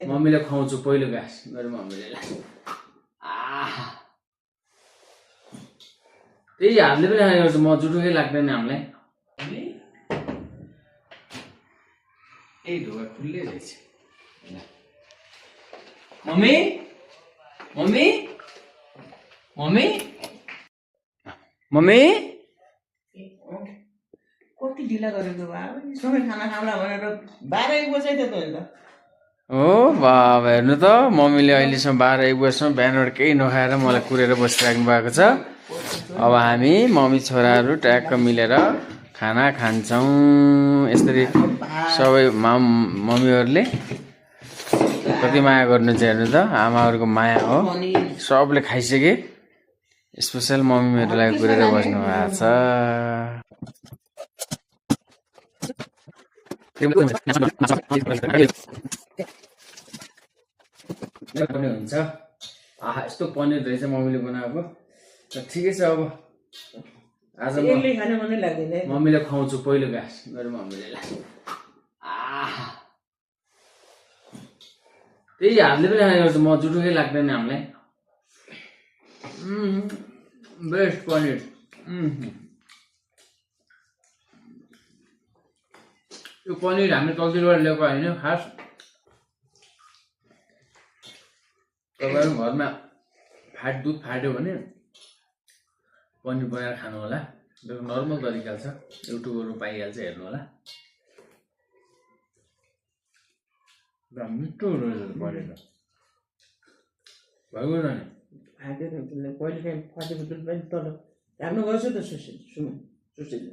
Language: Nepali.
मम्मीले खुवाउँछु पहिलो घाँस मेरो मम्मीले त्यही हामीले पनि खाने गर्छ म जुठुकै लाग्दैन हामीलाई ए ढोका खुल्लै रहेछ मम्मी मम्मी मम्मी मम्मी कति ढिला गरेको बा सँगै खाना खाउँला भनेर 12-1 बजे त त ओ बाबा हेर्नु त मम्मीले अहिलेसम्म 12-1 बजीसम्म बिहानबाट केही नखाएर मलाई कुरेर बसिराख्नु भएको छ अब हामी मम्मी छोराहरू ट्याक्क मिलेर खाना खान्छौँ यसरी सबै मम्मीहरूले कति माया गर्नुहुन्छ हेर्नु त आमाहरूको माया हो सबले खाइसके स्पेसल मम्मीहरूलाई कुरेर बस्नु भएको छ हुन्छ आहा यस्तो पनिर रहेछ मम्मीले बनाएको ठिकै छ अब आज मम्मीले खुवाउँछु पहिलो घाँस मेरो मम्मीले त्यही हामीले पनि खाने गर्छ म जुठुकै लाग्दैन हामीलाई बेस्ट पनिर यो पनिर हामीले तल्तीबाट ल्याएको होइन खास तपाईँहरू घरमा दुध फाट्यो भने पनिर बनाएर खानु होला यो नर्मल तरिका छ युट्युबहरू पाइहाल्छ हेर्नु होला मिठो रहेछ पनिर भएको छ नि पहिले काहीँ फाटेको दुध पनि तल राम्रो गर्छ त सुशील